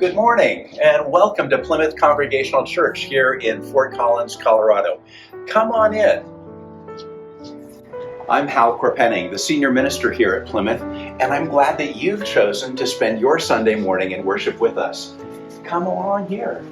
Good morning and welcome to Plymouth Congregational Church here in Fort Collins, Colorado. Come on in. I'm Hal Korpenning, the senior minister here at Plymouth, and I'm glad that you've chosen to spend your Sunday morning in worship with us. Come along here.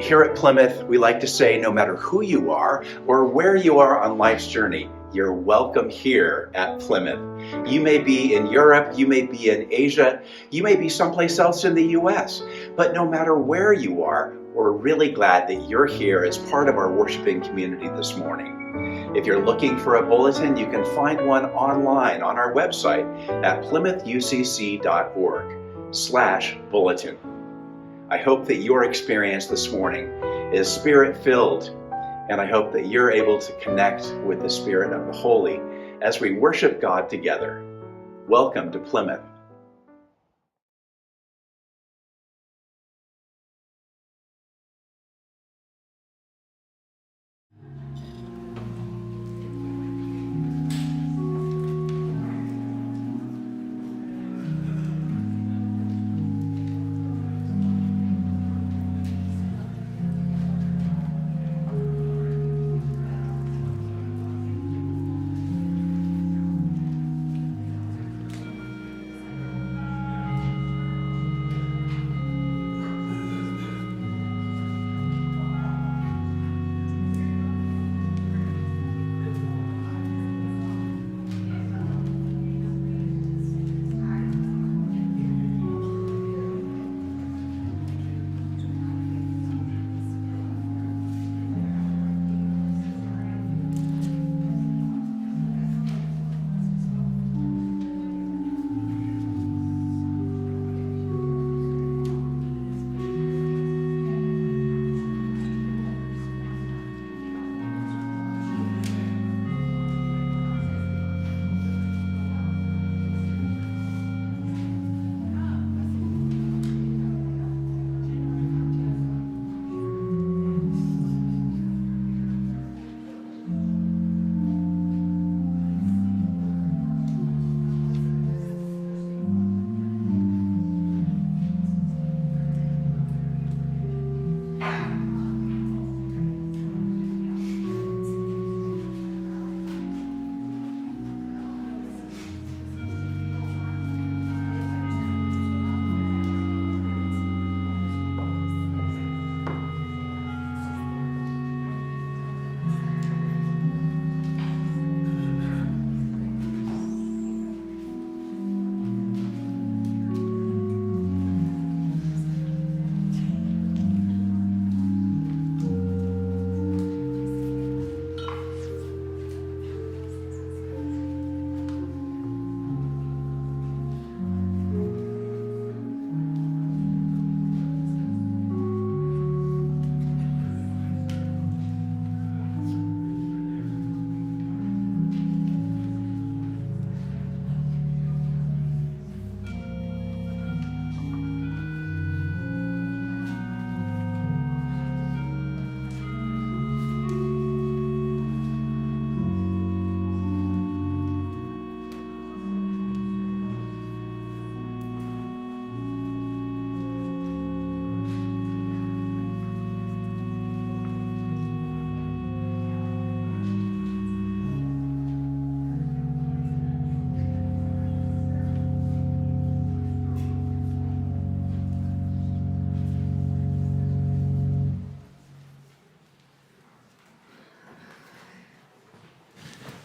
Here at Plymouth, we like to say no matter who you are or where you are on life's journey, you're welcome here at Plymouth. You may be in Europe, you may be in Asia, you may be someplace else in the US, but no matter where you are, we're really glad that you're here as part of our worshiping community this morning. If you're looking for a bulletin, you can find one online on our website at plymouthUCC.org/bulletin. I hope that your experience this morning is spirit-filled, and I hope that you're able to connect with the Spirit of the Holy as we worship God together. Welcome to Plymouth.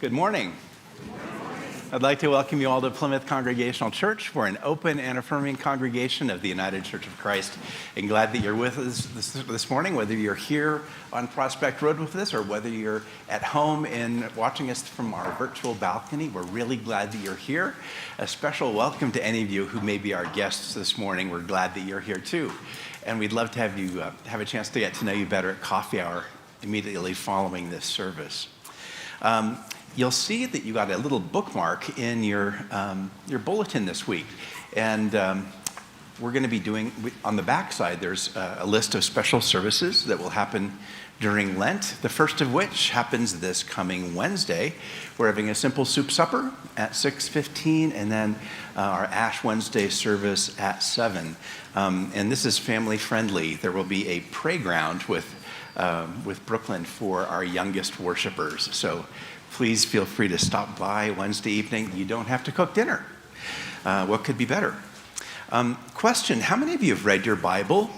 Good morning. I'd like to welcome you all to Plymouth Congregational Church. We're an open and affirming congregation of the United Church of Christ, and glad that you're with us this morning, whether you're here on Prospect Road with us or whether you're at home and watching us from our virtual balcony. We're really glad that you're here. A special welcome to any of you who may be our guests this morning. We're glad that you're here too. And we'd love to have you have a chance to get to know you better at coffee hour immediately following this service. You'll see that you got a little bookmark in your bulletin this week. And we're going to be doing, on the back side, there's a list of special services that will happen during Lent, the first of which happens this coming Wednesday. We're having a simple soup supper at 6:15, and then our Ash Wednesday service at 7. And this is family friendly. There will be a playground with Brooklyn for our youngest worshipers. So please feel free to stop by Wednesday evening. You don't have to cook dinner. What could be better? Question, how many of you have read your Bible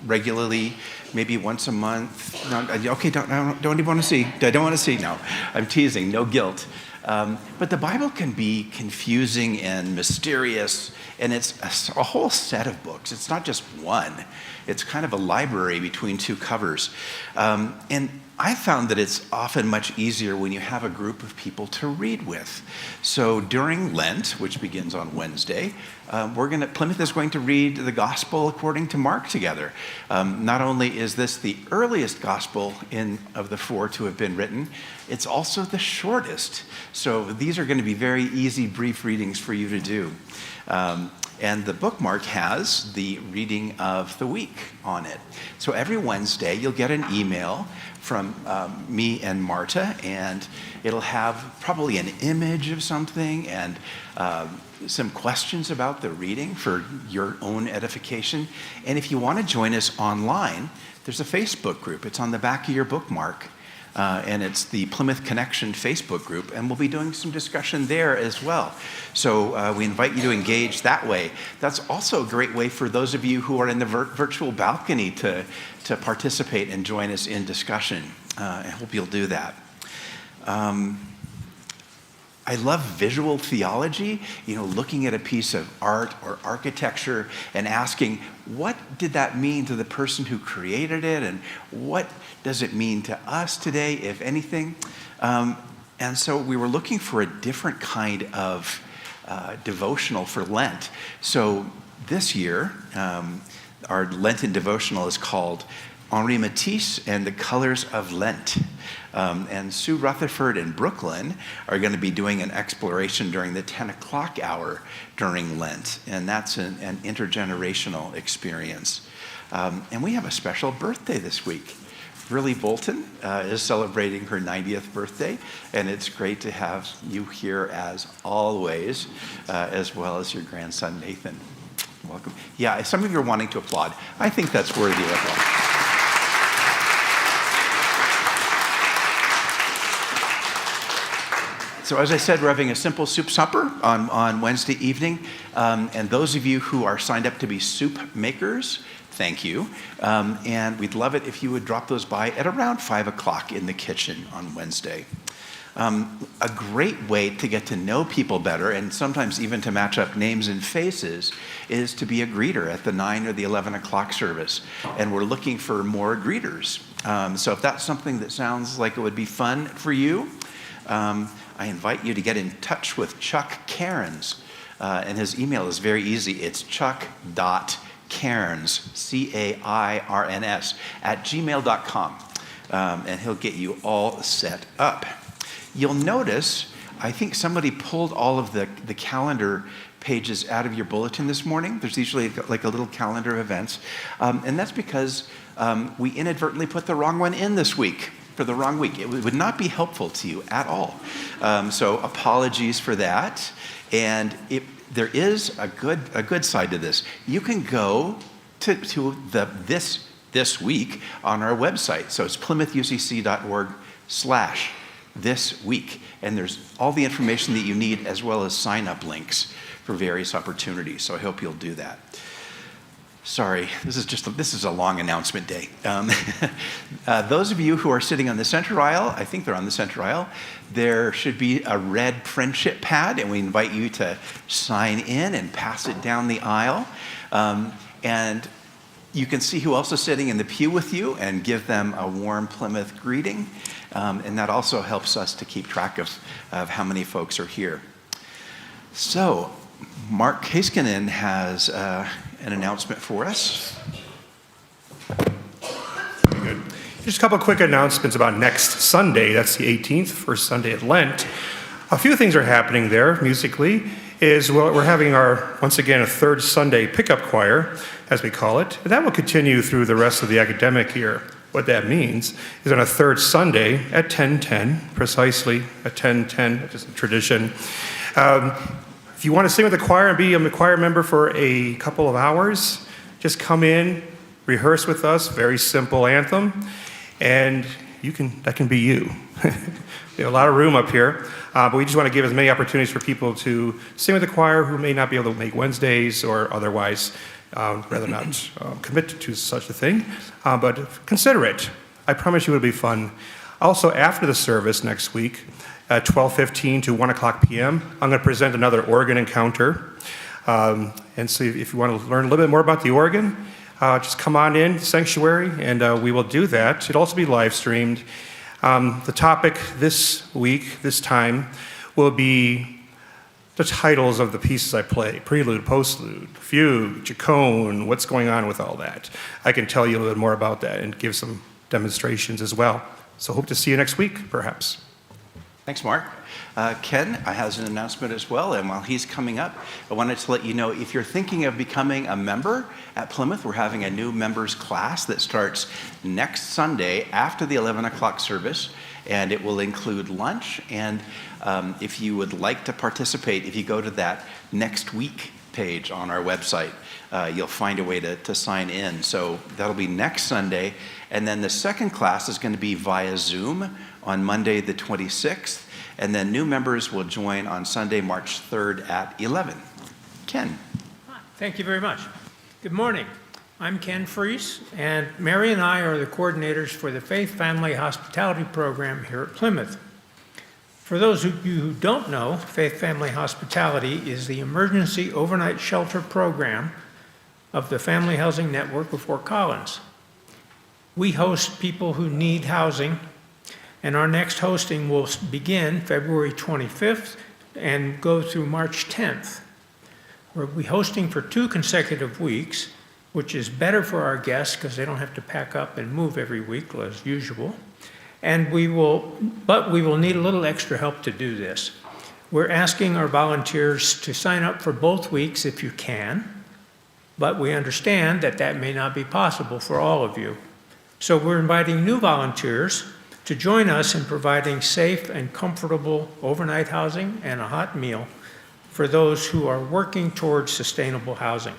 regularly, maybe once a month? No, okay, don't even want to see. I don't want to see. No, I'm teasing. No guilt. But the Bible can be confusing and mysterious, and it's a whole set of books. It's not just one. It's kind of a library between two covers. And I found that it's often much easier when you have a group of people to read with. So during Lent, which begins on Wednesday, Plymouth is going to read the Gospel according to Mark together. Not only is this the earliest Gospel of the 4 to have been written, it's also the shortest. So these are going to be very easy, brief readings for you to do. And the bookmark has the reading of the week on it. So every Wednesday, you'll get an email from me and Marta, and it'll have probably an image of something and some questions about the reading for your own edification. And if you want to join us online, there's a Facebook group. It's on the back of your bookmark. And it's the Plymouth Connection Facebook group, and we'll be doing some discussion there as well. So we invite you to engage that way. That's also a great way for those of you who are in the virtual balcony to participate and join us in discussion. I hope you'll do that. I love visual theology, looking at a piece of art or architecture and asking, what did that mean to the person who created it, and what does it mean to us today, if anything? And so we were looking for a different kind of devotional for Lent. So this year, our Lenten devotional is called Henri Matisse and the Colors of Lent. And Sue Rutherford and Brooklyn are going to be doing an exploration during the 10 o'clock hour during Lent. And that's an intergenerational experience. And we have a special birthday this week. Riley Bolton is celebrating her 90th birthday, and it's great to have you here as always, as well as your grandson, Nathan. Welcome. Yeah, some of you are wanting to applaud. I think that's worthy of applause. So as I said, we're having a simple soup supper on Wednesday evening. And those of you who are signed up to be soup makers, thank you. And we'd love it if you would drop those by at around 5 o'clock in the kitchen on Wednesday. A great way to get to know people better, and sometimes even to match up names and faces, is to be a greeter at the 9 or the 11 o'clock service. And we're looking for more greeters. So if that's something that sounds like it would be fun for you, I invite you to get in touch with Chuck Cairns. And his email is very easy. It's chuck.cairns, CAIRNS, @gmail.com. And he'll get you all set up. You'll notice, I think somebody pulled all of the calendar pages out of your bulletin this morning. There's usually like a little calendar of events. And that's because we inadvertently put the wrong one in this week. For the wrong week. It would not be helpful to you at all. So apologies for that. And there is a good side to this. You can go to this week on our website. So it's PlymouthUCC.org/thisweek. And there's all the information that you need, as well as sign-up links for various opportunities. So I hope you'll do that. Sorry, this is a long announcement day. Those of you who are sitting on the center aisle, I think they're on the center aisle, there should be a red friendship pad, and we invite you to sign in and pass it down the aisle. And you can see who else is sitting in the pew with you and give them a warm Plymouth greeting. And that also helps us to keep track of how many folks are here. So, Mark Heiskanen has an announcement for us. Very good. Just a couple of quick announcements about next Sunday. That's the 18th, first Sunday of Lent. A few things are happening there musically. is we're having once again, a third Sunday pickup choir, as we call it. And that will continue through the rest of the academic year. What that means is on a third Sunday at 10:10, precisely at 10:10, just a tradition. If you want to sing with the choir and be a choir member for a couple of hours, just come in, rehearse with us, very simple anthem, and that can be you. We have a lot of room up here, but we just want to give as many opportunities for people to sing with the choir who may not be able to make Wednesdays or otherwise rather not commit to such a thing, but consider it. I promise you it'll be fun. Also, after the service next week, at 12:15 to 1 o'clock p.m., I'm going to present another organ encounter. And so if you want to learn a little bit more about the organ, just come on in, sanctuary, and we will do that. It'll also be live streamed. The topic this week, this time, will be the titles of the pieces I play: prelude, postlude, fugue, chaconne, what's going on with all that. I can tell you a little bit more about that and give some demonstrations as well. So hope to see you next week, perhaps. Thanks, Mark. Ken has an announcement as well, and while he's coming up, I wanted to let you know if you're thinking of becoming a member at Plymouth, we're having a new members class that starts next Sunday after the 11 o'clock service, and it will include lunch. And if you would like to participate, if you go to that next week page on our website, you'll find a way to sign in. So that'll be next Sunday. And then the second class is going to be via Zoom on Monday the 26th. And then new members will join on Sunday, March 3rd at 11. Ken. Hi, thank you very much. Good morning. I'm Ken Freese, and Mary and I are the coordinators for the Faith Family Hospitality Program here at Plymouth. For those of you who don't know, Faith Family Hospitality is the emergency overnight shelter program of the Family Housing Network of Fort Collins. We host people who need housing, and our next hosting will begin February 25th and go through March 10th. We'll be hosting for 2 consecutive weeks, which is better for our guests because they don't have to pack up and move every week as usual. But we will need a little extra help to do this. We're asking our volunteers to sign up for both weeks if you can, but we understand that that may not be possible for all of you. So we're inviting new volunteers to join us in providing safe and comfortable overnight housing and a hot meal for those who are working towards sustainable housing.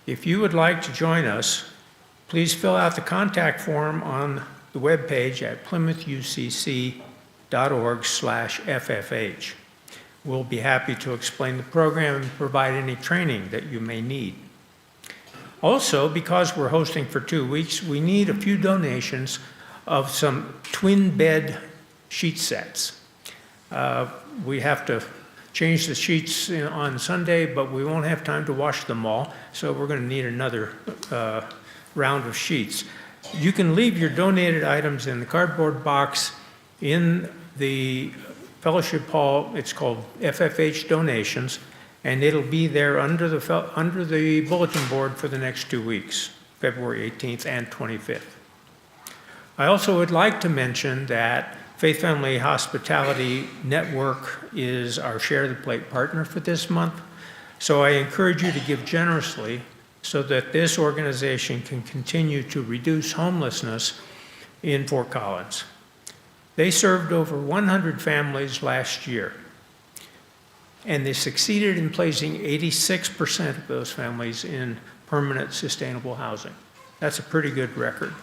If you would like to join us, please fill out the contact form on the webpage at plymouth.ucc.org/FFH. We'll be happy to explain the program and provide any training that you may need. Also, because we're hosting for 2 weeks, we need a few donations of some twin bed sheet sets. We have to change the sheets on Sunday, but we won't have time to wash them all, so we're going to need another round of sheets. You can leave your donated items in the cardboard box in the fellowship hall. It's called FFH Donations, and it'll be there under the bulletin board for the next 2 weeks, February 18th and 25th. I also would like to mention that Faith Family Hospitality Network is our Share the Plate partner for this month. So I encourage you to give generously so that this organization can continue to reduce homelessness in Fort Collins. They served over 100 families last year, and they succeeded in placing 86% of those families in permanent sustainable housing. That's a pretty good record.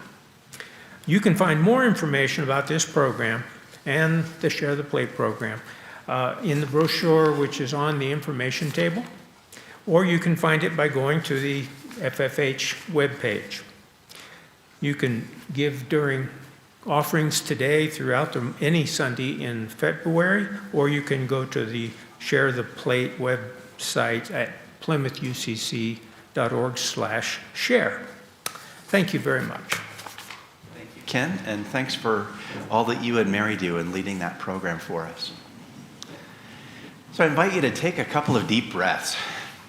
You can find more information about this program and the Share the Plate program in the brochure, which is on the information table, or you can find it by going to the FFH webpage. You can give during offerings today throughout any Sunday in February, or you can go to the Share the Plate website at plymouth.ucc.org/share. Thank you very much. Ken, and thanks for all that you and Mary do in leading that program for us. So I invite you to take a couple of deep breaths.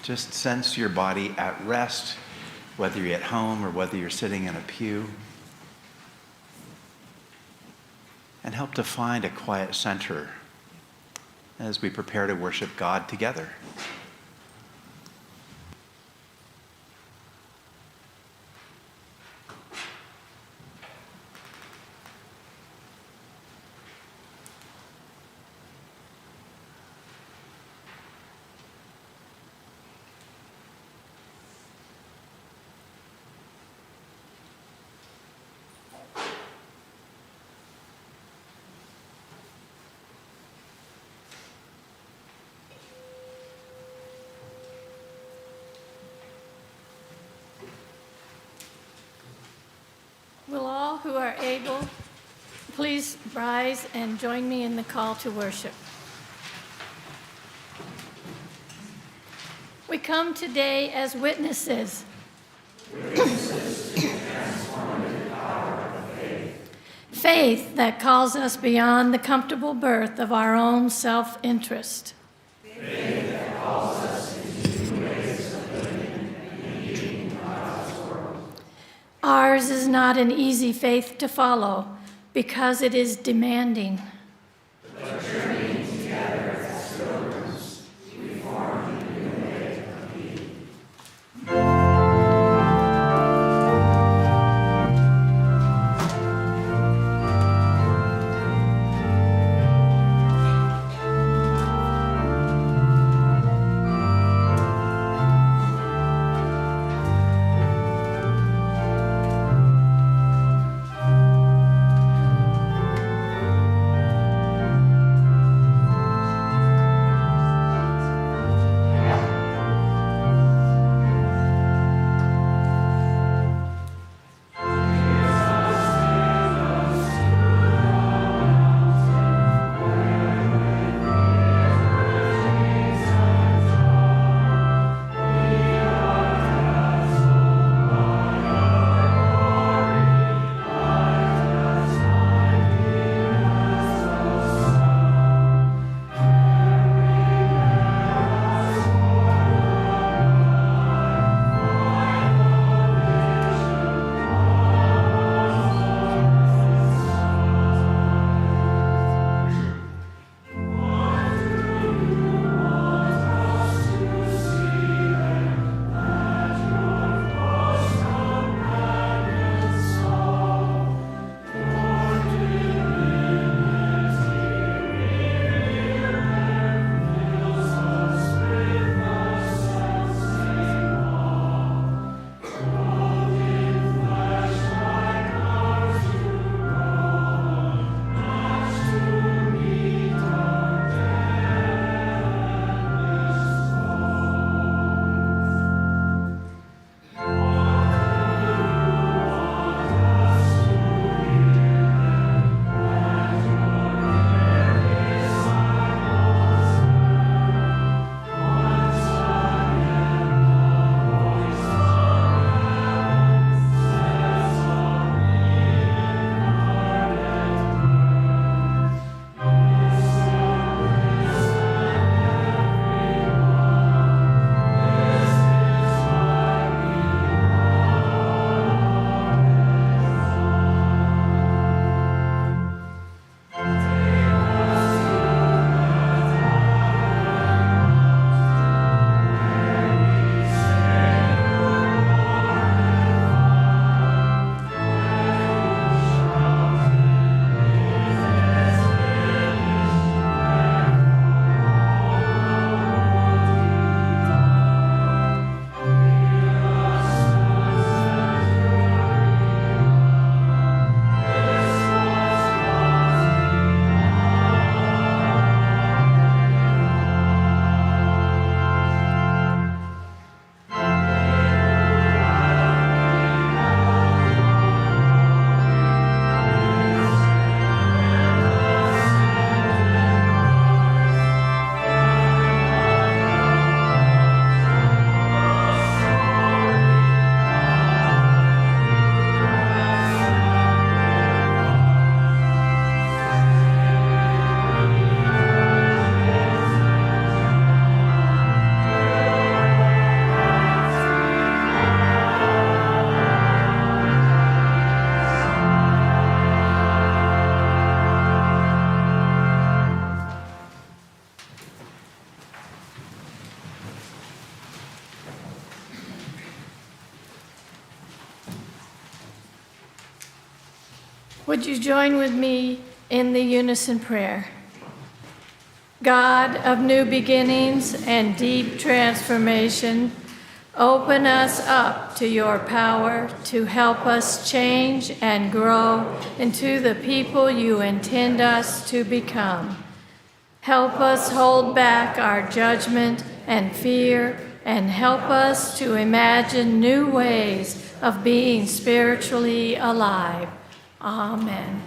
Just sense your body at rest, whether you're at home or whether you're sitting in a pew. And help to find a quiet center as we prepare to worship God together. Will all who are able please rise and join me in the call to worship? We come today as witnesses. Faith that calls us beyond the comfortable birth of our own self-interest. Faith that calls us into new ways of living and being in God's world. Ours is not an easy faith to follow because it is demanding. But journeying together as pilgrims, we form a new way of being. Would you join with me in the unison prayer? God of new beginnings and deep transformation, open us up to your power to help us change and grow into the people you intend us to become. Help us hold back our judgment and fear, and help us to imagine new ways of being spiritually alive. Amen.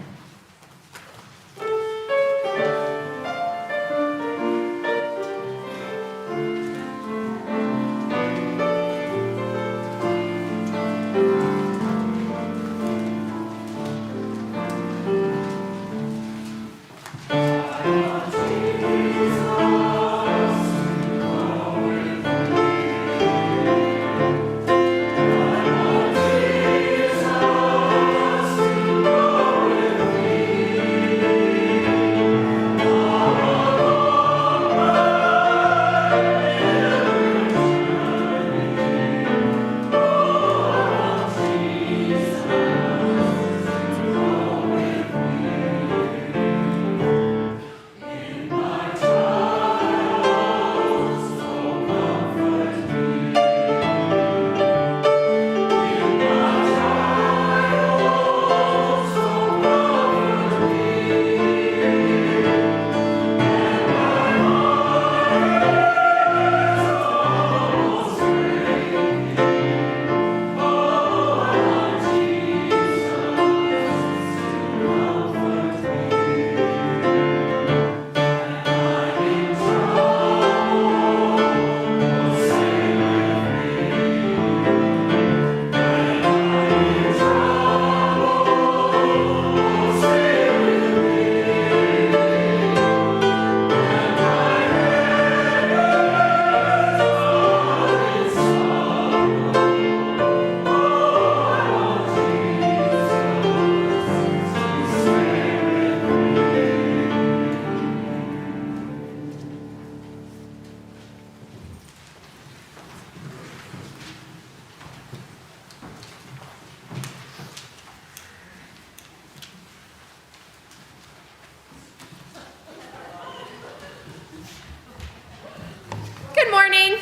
Good morning.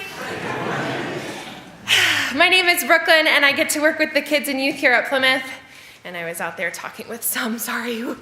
My name is Brooklyn, and I get to work with the kids and youth here at Plymouth. And I was out there talking with some, sorry, who